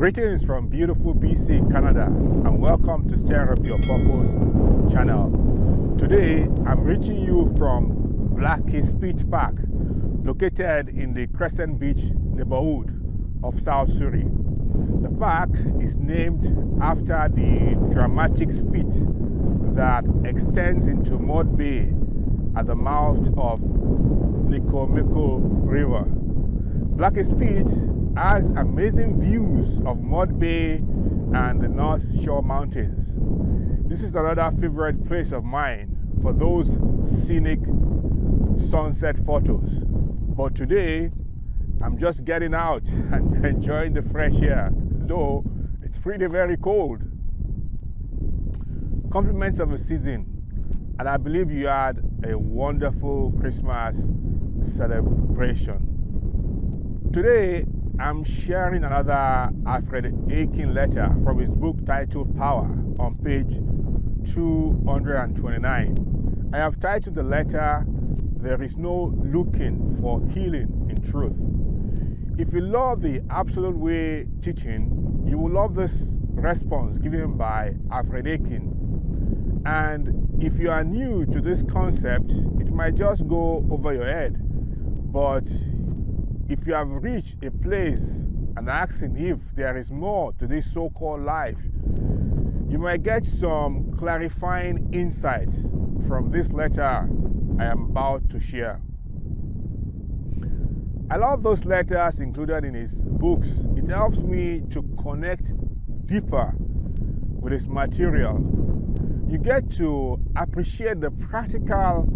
Greetings from beautiful BC, Canada, and welcome to StirUpYourPurpose channel. Today, I'm reaching you from Blackies Beach Park, located in the Crescent Beach neighborhood of South Surrey. The park is named after the dramatic spit that extends into Mud Bay at the mouth of Nikomiko River. Blackies Beach has amazing views of Mud Bay and the North Shore Mountains. This is another favorite place of mine for those scenic sunset photos. But today, I'm just getting out and enjoying the fresh air, though it's very cold. Compliments of the season, and I believe you had a wonderful Christmas celebration. Today, I'm sharing another Alfred Aiken letter from his book titled Power on page 229. I have titled the letter, There is no looking for healing in truth. If you love the Absolute Way teaching, you will love this response given by Alfred Aiken. And if you are new to this concept, it might just go over your head. But if you have reached a place and asking if there is more to this so-called life, you might get some clarifying insight from this letter I am about to share. I love those letters included in his books. It helps me to connect deeper with his material. You get to appreciate the practical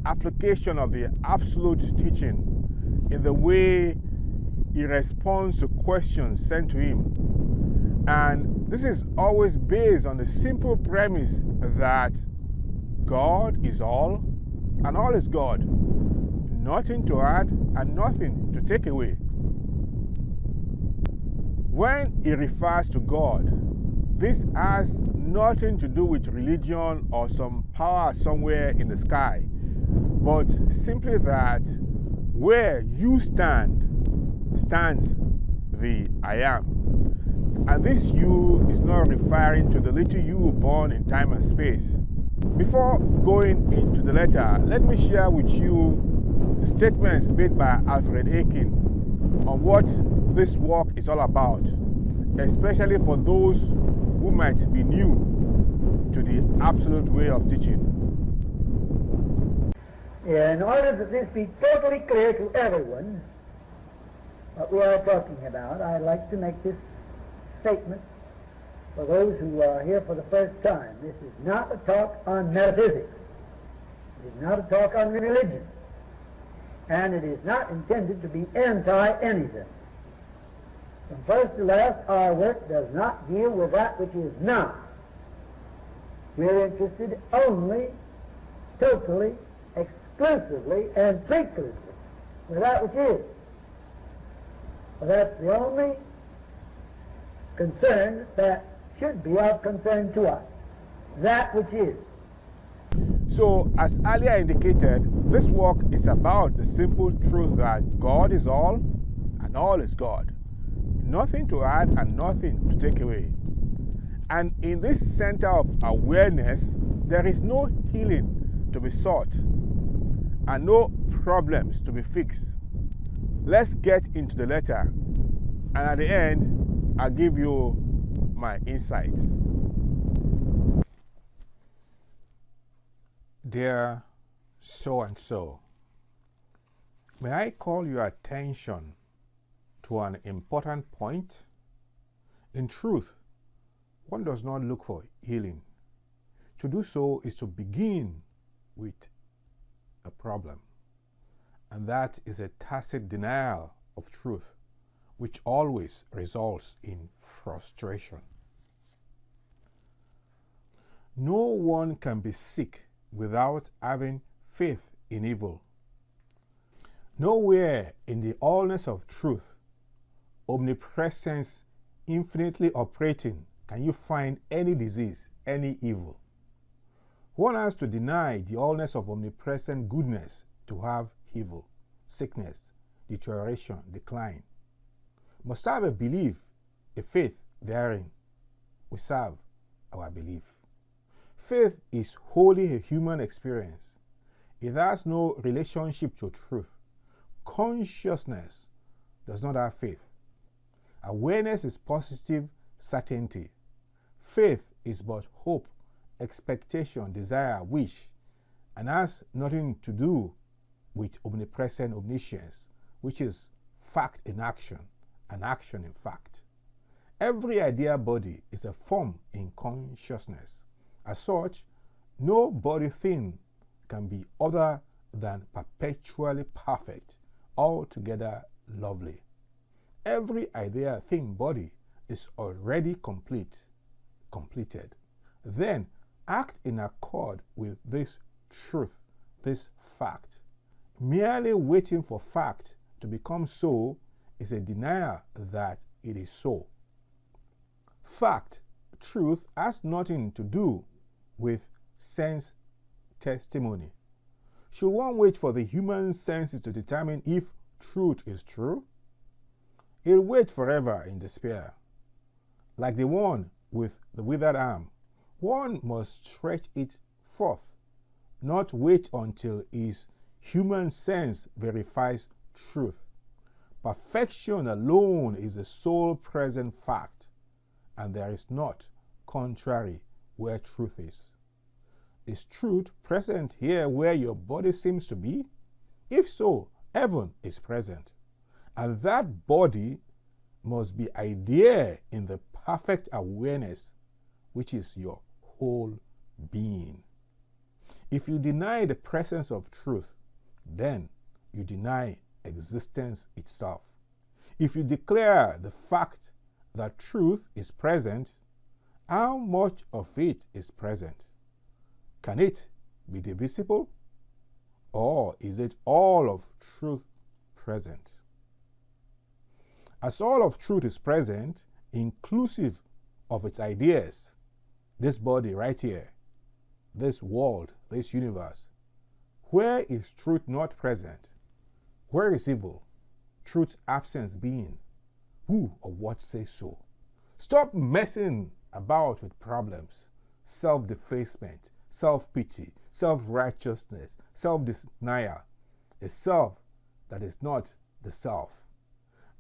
application of the absolute teaching in the way he responds to questions sent to him. And this is always based on the simple premise that God is all and all is God. Nothing to add and nothing to take away. When he refers to God, this has nothing to do with religion or some power somewhere in the sky, but simply that where you stand, stands the I am. And this you is not referring to the little you born in time and space. Before going into the letter, let me share with you the statements made by Alfred Aiken on what this work is all about, especially for those who might be new to the absolute way of teaching. In order that this be totally clear to everyone what we are talking about, I'd like to make this statement for those who are here for the first time. This is not a talk on metaphysics. It is not a talk on religion. And it is not intended to be anti-anything. From first to last, our work does not deal with that which is not. We're interested only, totally, exclusively, and frequently with that which is. Well, that's the only concern that should be of concern to us. That which is. So, as earlier indicated, this work is about the simple truth that God is all and all is God. Nothing to add and nothing to take away. And in this center of awareness, there is no healing to be sought and no problems to be fixed. Let's get into the letter, and at the end, I'll give you my insights. Dear so-and-so, may I call your attention to an important point? In truth, one does not look for healing. To do so is to begin with a problem, and that is a tacit denial of truth, which always results in frustration. No one can be sick without having faith in evil. Nowhere in the allness of truth, omnipresence infinitely operating, can you find any disease, any evil. One has to deny the allness of omnipresent goodness to have evil, sickness, deterioration, decline. Must have a belief a faith therein we serve our belief. Faith is wholly a human experience. It has no relationship to truth. Consciousness does not have faith. Awareness is positive certainty. Faith is but hope, expectation, desire, wish, and has nothing to do with omnipresent omniscience, which is fact in action and action in fact. Every idea body is a form in consciousness. As such, no body thing can be other than perpetually perfect, altogether lovely. Every idea thing body is already completed. Then act in accord with this truth, this fact. Merely waiting for fact to become so is a denial that it is so. Fact, truth, has nothing to do with sense testimony. Should one wait for the human senses to determine if truth is true? He'll wait forever in despair. Like the one with the withered arm, one must stretch it forth, not wait until his human sense verifies truth. Perfection alone is the sole present fact, and there is not contrary where truth is. Is truth present here where your body seems to be? If so, heaven is present, and that body must be idea in the perfect awareness, which is your whole being. If you deny the presence of truth, then you deny existence itself. If you declare the fact that truth is present, how much of it is present? Can it be divisible? Or is it all of truth present? As all of truth is present, inclusive of its ideas, this body right here, this world, this universe, where is truth not present? Where is evil? Truth's absence being. Who or what says so? Stop messing about with problems, self-defacement, self-pity, self-righteousness, self-denial, a self that is not the self.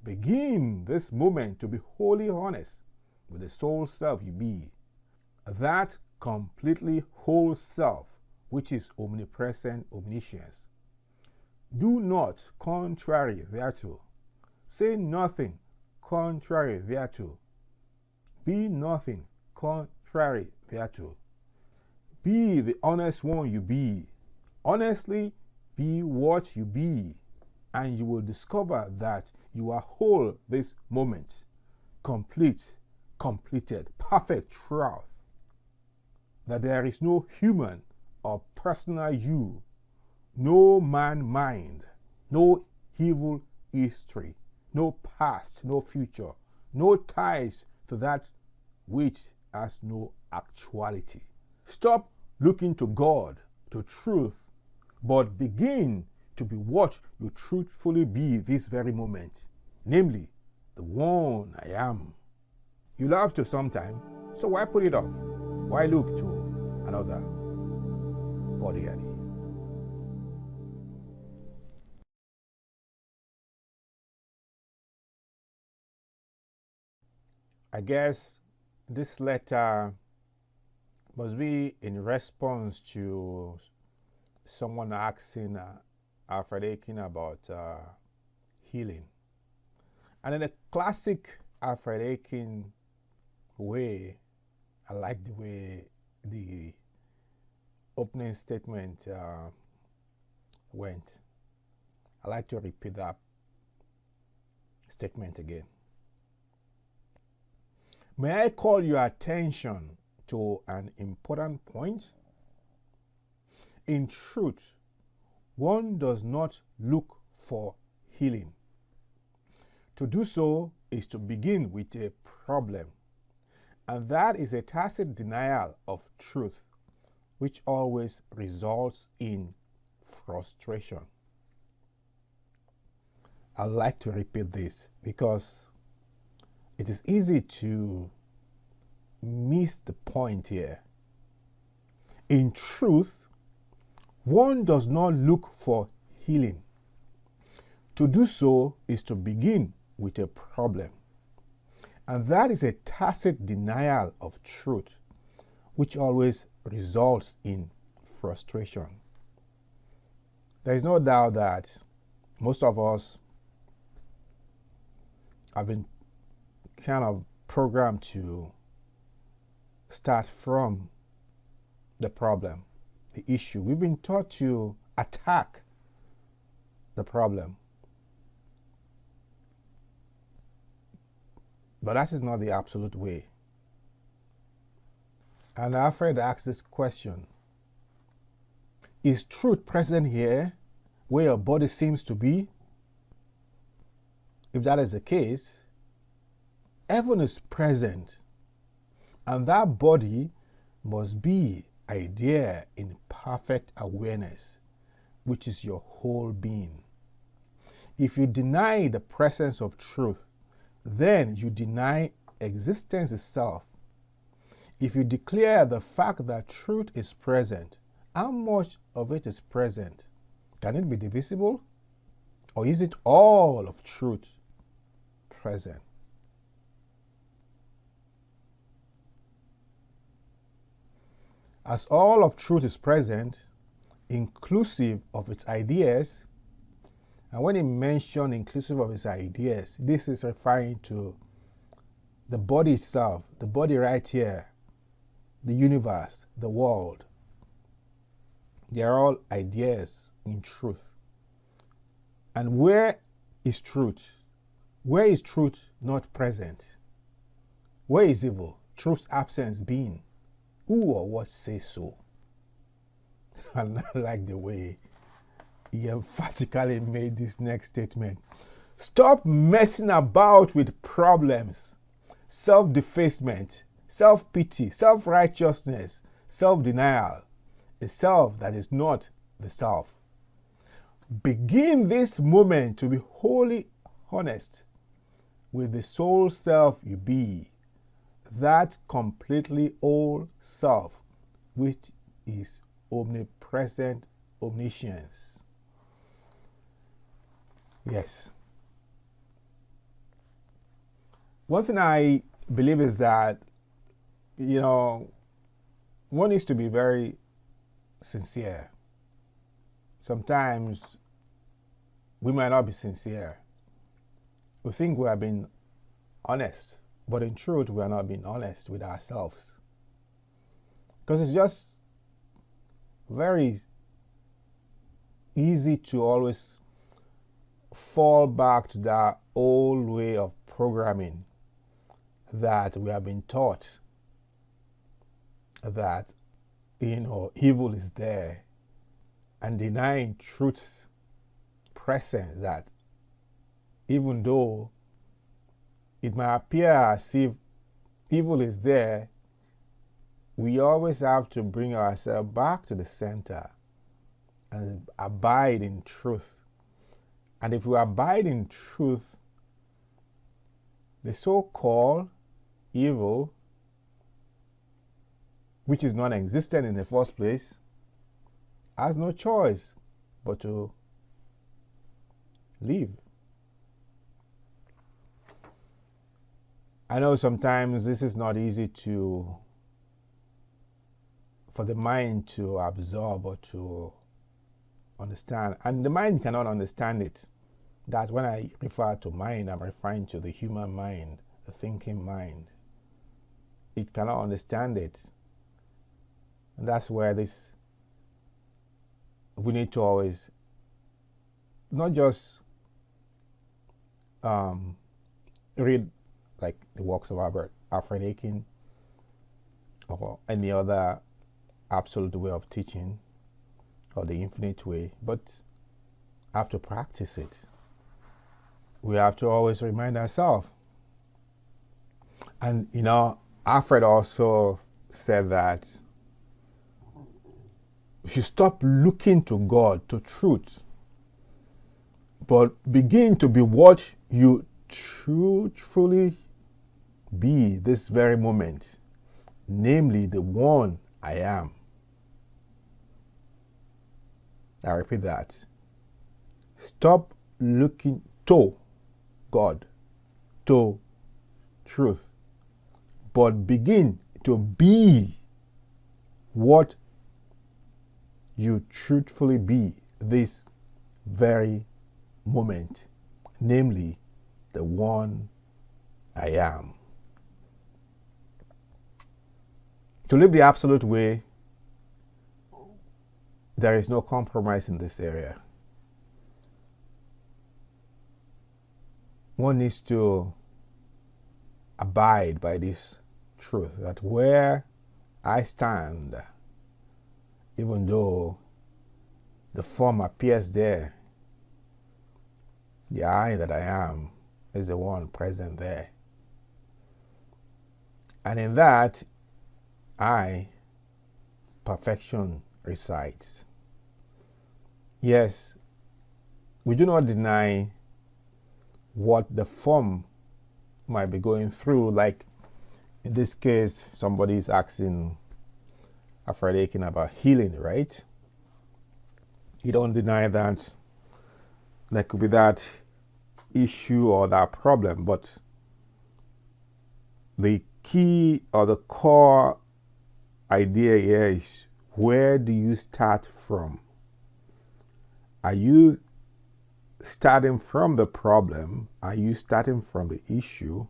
Begin this moment to be wholly honest with the soul self you be, that completely whole self which is omnipresent omniscience. Do not contrary thereto. Say nothing contrary thereto. Be nothing contrary thereto. Be the honest one you be. Honestly be what you be, and you will discover that you are whole this moment, complete, completed, perfect truth, that there is no human or personal you, no man mind, no evil history, no past, no future, no ties to that which has no actuality. Stop looking to God, to truth, but begin to be what you truthfully be this very moment, namely, the one I am. You'll have to sometime, so why put it off? Why look to another cordially? I guess this letter must be in response to someone asking Alfred Aiken about healing. And in a classic Alfred Aiken way, I like the way the opening statement went. I like to repeat that statement again. May I call your attention to an important point? In truth, one does not look for healing. To do so is to begin with a problem, and that is a tacit denial of truth, which always results in frustration. I'd like to repeat this because it is easy to miss the point here. In truth, one does not look for healing. To do so is to begin with a problem. And that is a tacit denial of truth, which always results in frustration. There is no doubt that most of us have been kind of programmed to start from the problem, the issue. We've been taught to attack the problem. But that is not the absolute way. And Alfred asks this question: is truth present here where your body seems to be? If that is the case, heaven is present, and that body must be idea in perfect awareness, which is your whole being. If you deny the presence of truth, then you deny existence itself. If you declare the fact that truth is present, how much of it is present? Can it be divisible? Or is it all of truth present? As all of truth is present, inclusive of its ideas, and when he mentioned inclusive of its ideas, this is referring to the body itself, the body right here, the universe, the world. They are all ideas in truth. And where is truth? Where is truth not present? Where is evil? Truth's absence being. Who or what says so? I like the way he emphatically made this next statement. Stop messing about with problems, self-defacement, self-pity, self-righteousness, self-denial, a self that is not the self. Begin this moment to be wholly honest with the soul self you be, that completely whole self, which is omnipresent omniscience. Yes. One thing I believe is that, one needs to be very sincere. Sometimes we might not be sincere. We think we are being honest, but in truth, we are not being honest with ourselves. Because it's just very easy to always fall back to that old way of programming that we have been taught, that evil is there, and denying truth's presence, that even though it might appear as if evil is there, we always have to bring ourselves back to the center and abide in truth. And if we abide in truth, the so-called evil, which is non-existent in the first place, has no choice but to leave. I know sometimes this is not easy for the mind to absorb or to understand, and the mind cannot understand it. That's when I refer to mind, I'm referring to the human mind, the thinking mind. It cannot understand it. And that's where we need to always not just read like the works of Alfred Aiken or any other absolute way of teaching or the infinite way, but have to practice it. We have to always remind ourselves. And Alfred also said that if you stop looking to God, to truth, but begin to be what you truthfully be this very moment, namely the one I am. I repeat that. Stop looking to God, to truth, but begin to be what you truthfully be this very moment, namely the one I am. To live the absolute way, there is no compromise in this area. One needs to abide by this truth that where I stand, even though the form appears there, the I that I am is the one present there. And in that, perfection resides. Yes, we do not deny what the form might be going through. Like in this case, somebody is asking Alfred Aiken about healing, right? You don't deny that there could be that issue or that problem, but the key or the core idea here is, where do you start from? Are you starting from the problem? Are you starting from the issue?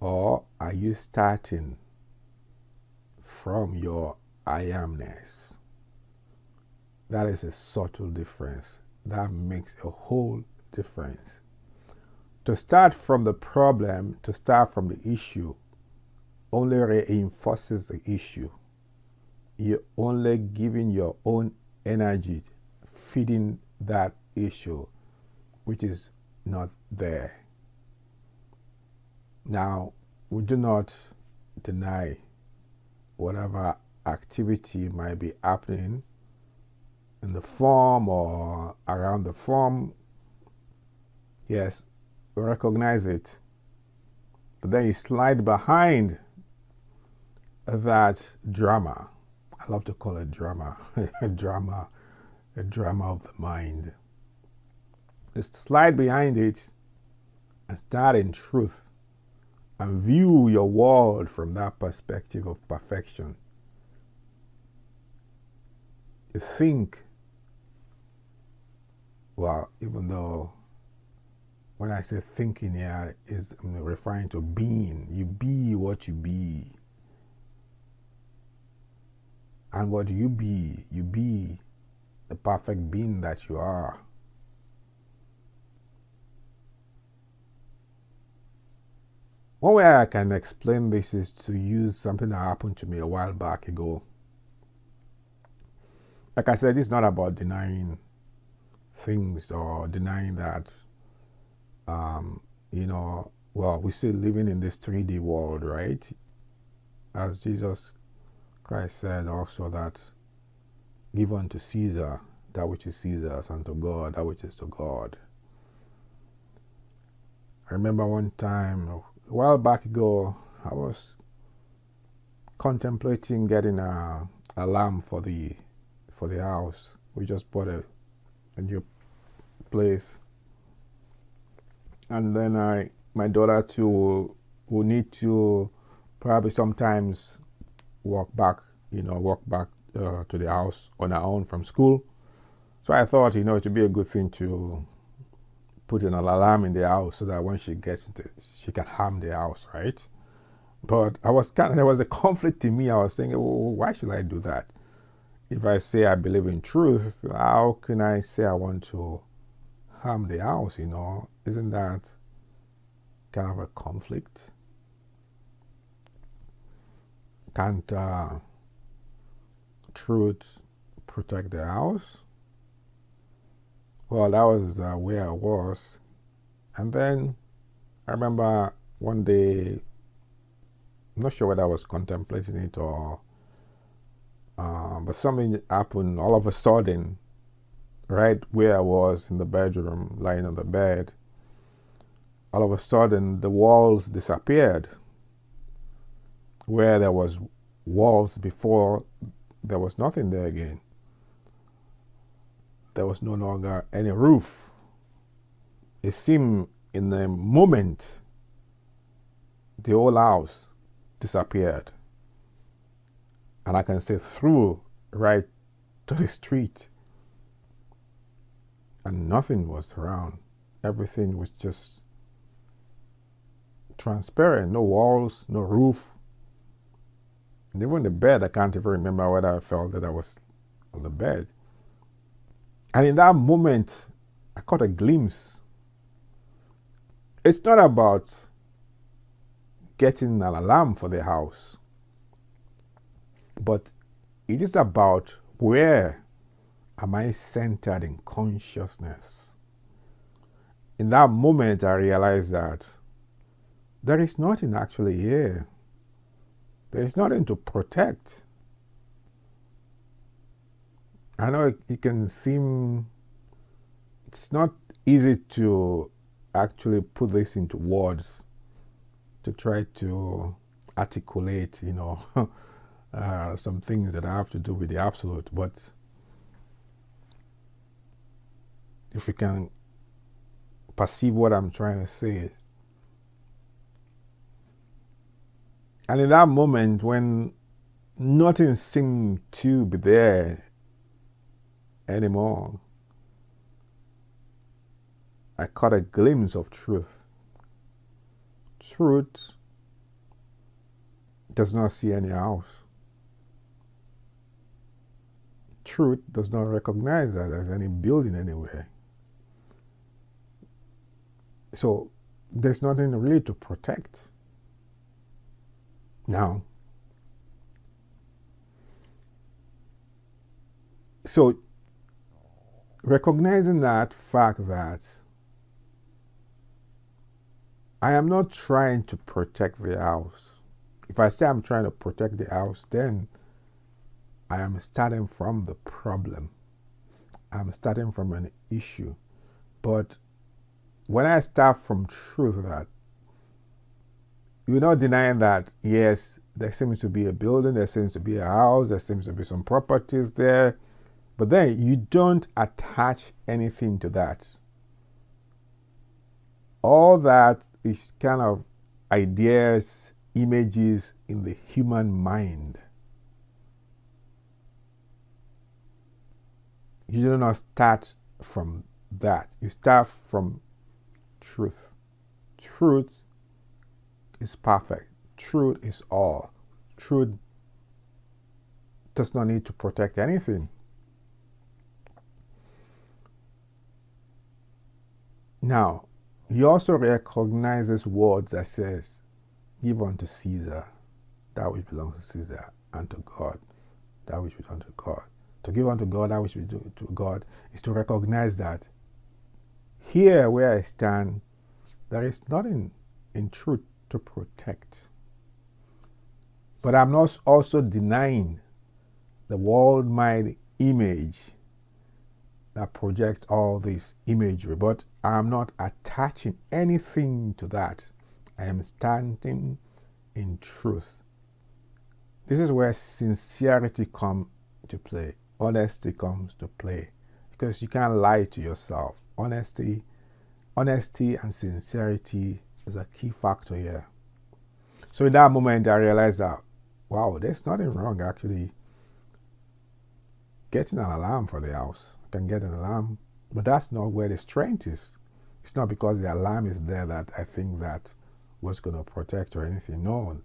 Or are you starting from your I amness? That is a subtle difference. That makes a whole difference. To start from the problem, to start from the issue, only reinforces the issue. You're only giving your own energy, feeding that issue, which is not there. Now, we do not deny whatever activity might be happening in the form or around the form. Yes, we recognize it. But then you slide behind that drama. I love to call it drama. a drama of the mind. Just slide behind it and start in truth and view your world from that perspective of perfection. You think, well, even though when I say thinking here, I'm referring to being. You be what you be. And what you be the perfect being that you are. One way I can explain this is to use something that happened to me a while back ago. Like I said, it's not about denying things or denying that, well, we're still living in this 3D world, right? As Jesus Christ said also that, give unto Caesar that which is Caesar's, and to God that which is to God. I remember one time, a while back ago, I was contemplating getting a lamp for the house. We just bought a new place, and then my daughter too will need to probably sometimes walk back to the house on her own from school. So I thought, it would be a good thing to put an alarm in the house so that when she gets into, she can harm the house, right? But there was a conflict in me. I was thinking, well, why should I do that? If I say I believe in truth, how can I say I want to harm the house? Isn't that kind of a conflict? Can't truth protect the house? Well, that was where I was. And then I remember one day, I'm not sure whether I was contemplating it or, but something happened all of a sudden, right where I was in the bedroom, lying on the bed. All of a sudden, the walls disappeared. where there was walls before, there was nothing there again. There was no longer any roof. It seemed in a moment the whole house disappeared. And I can say through right to the street. And nothing was around. Everything was just transparent. No walls, no roof. And even the bed, I can't even remember whether I felt that I was on the bed. And in that moment, I caught a glimpse. It's not about getting an alarm for the house, but it is about where am I centered in consciousness. In that moment, I realized that there is nothing actually here. There is nothing to protect. I know it can seem, it's not easy to actually put this into words, to try to articulate, some things that have to do with the absolute. But if you can perceive what I'm trying to say. And in that moment when nothing seemed to be there anymore, I caught a glimpse of truth. Truth does not see any house. Truth does not recognize that there's any building anywhere. So there's nothing really to protect. Now, so recognizing that fact that I am not trying to protect the house. If I say I'm trying to protect the house, then I am starting from the problem. I'm starting from an issue. But when I start from truth, that you're not denying that, yes, there seems to be a building, there seems to be a house, there seems to be some properties there, but then you don't attach anything to that. All that is kind of ideas, images in the human mind. You do not start from that. You start from truth. Truth is perfect. Truth is all. Truth does not need to protect anything. Now, he also recognizes words that says, give unto Caesar that which belongs to Caesar, and to God that which belongs to God. To give unto God that which belongs to God is to recognize that here where I stand, there is nothing in truth to protect. But I'm not also denying the world-wide image that projects all this imagery, but I'm not attaching anything to that. I am standing in truth. This is where sincerity comes to play. Honesty comes to play, because you can't lie to yourself. Honesty and sincerity is a key factor here. So in that moment, I realized that, wow, there's nothing wrong actually getting an alarm for the house. I can get an alarm, but that's not where the strength is. It's not because the alarm is there that I think that was going to protect or anything. No,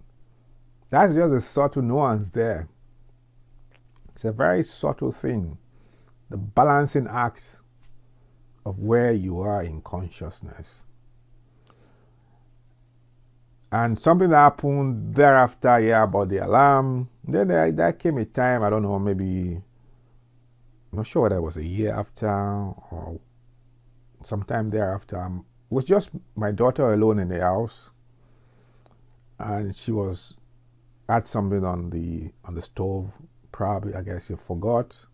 that's just a subtle nuance there. It's a very subtle thing. The balancing act of where you are in consciousness. And something that happened thereafter, about the alarm. Then there came a time, I don't know, maybe, I'm not sure whether it was a year after or sometime thereafter. It was just my daughter alone in the house, and she had something on the stove. Probably, I guess she forgot.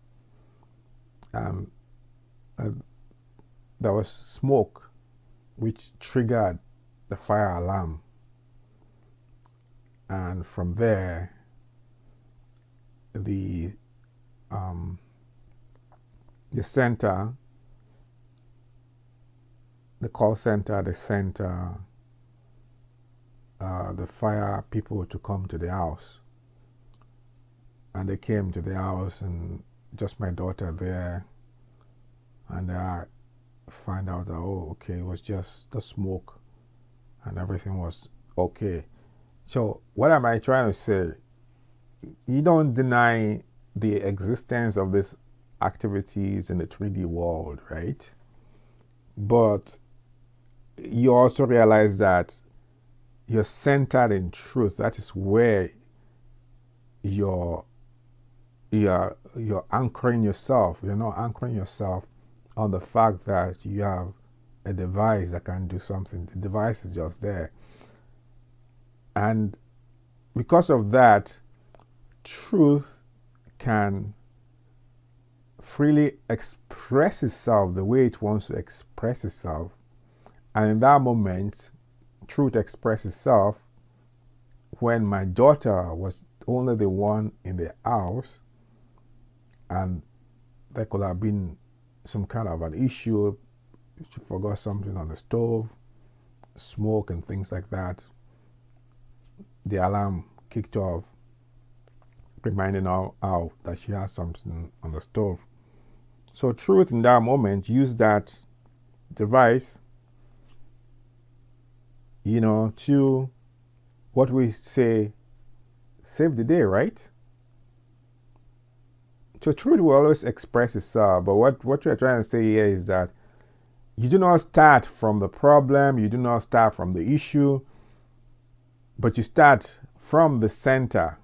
There was smoke, which triggered the fire alarm. And from there, the center, the call center, the center, the fire people to come to the house. And they came to the house, and just my daughter there, and I find out that, oh, okay, it was just the smoke and everything was okay. So what am I trying to say? You don't deny the existence of these activities in the 3D world, right? But you also realize that you're centered in truth. That is where you're anchoring yourself. You're not anchoring yourself on the fact that you have a device that can do something. The device is just there. And because of that, truth can freely express itself the way it wants to express itself. And in that moment, truth expressed itself when my daughter was only the one in the house, and there could have been some kind of an issue. She forgot something on the stove, smoke and things like that. The alarm kicked off, reminding her out that she has something on the stove. So truth in that moment used that device, to what we say, save the day, right? So truth will always express itself, but what we're trying to say here is that you do not start from the problem, you do not start from the issue, but you start from the center.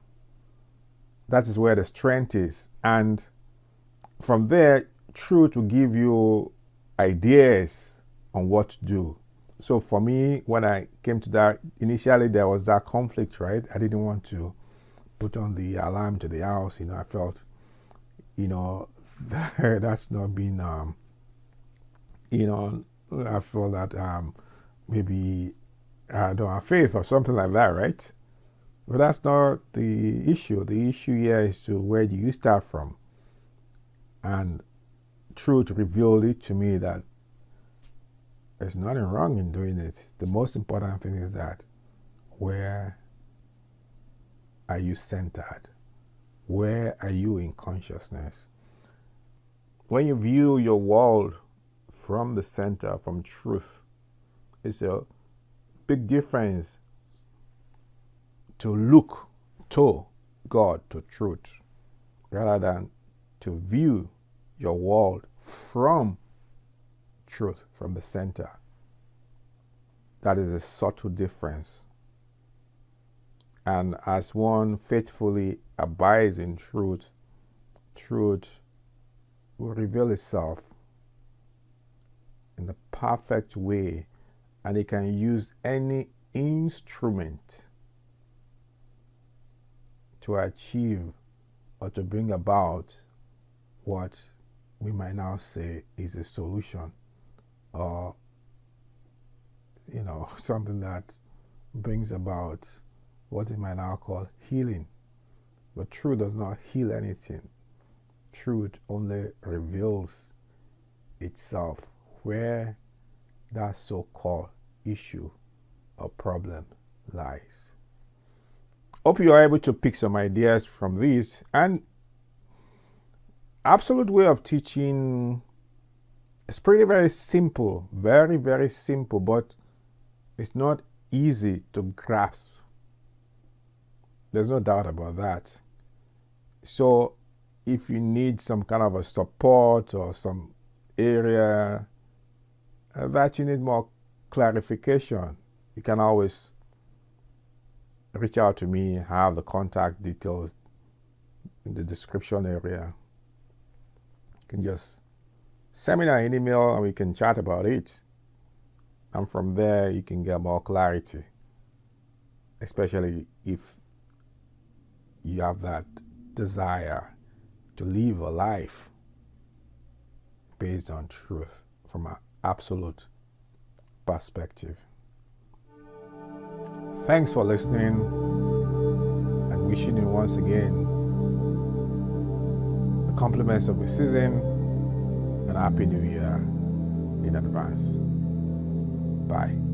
That is where the strength is. And from there, truth will give you ideas on what to do. So for me, when I came to that, initially there was that conflict, right? I didn't want to put on the alarm to the house. I felt, that's not been, I feel that maybe I don't have faith or something like that, right? But that's not the issue. The issue here is to where do you start from? And truth revealed it to me that there's nothing wrong in doing it. The most important thing is that where are you centered? Where are you in consciousness? When you view your world from the center, from truth, it's a big difference to look to God, to truth, rather than to view your world from truth, from the center. That is a subtle difference. And as one faithfully abides in truth, truth will reveal itself in the perfect way, and it can use any instrument to achieve or to bring about what we might now say is a solution, or something that brings about what we might now call healing. But truth does not heal anything. Truth only reveals itself where that so-called issue or problem lies. Hope you are able to pick some ideas from this. And absolute way of teaching is pretty very simple, very, very simple, but it's not easy to grasp. There's no doubt about that. So if you need some kind of a support or some area that you need more clarification, you can always reach out to me. I have the contact details in the description area. You can just send me an email and we can chat about it. And from there, you can get more clarity, especially if you have that desire to live a life based on truth from an absolute perspective. Thanks for listening. wishing you once again the compliments of the season and Happy New Year in advance. Bye.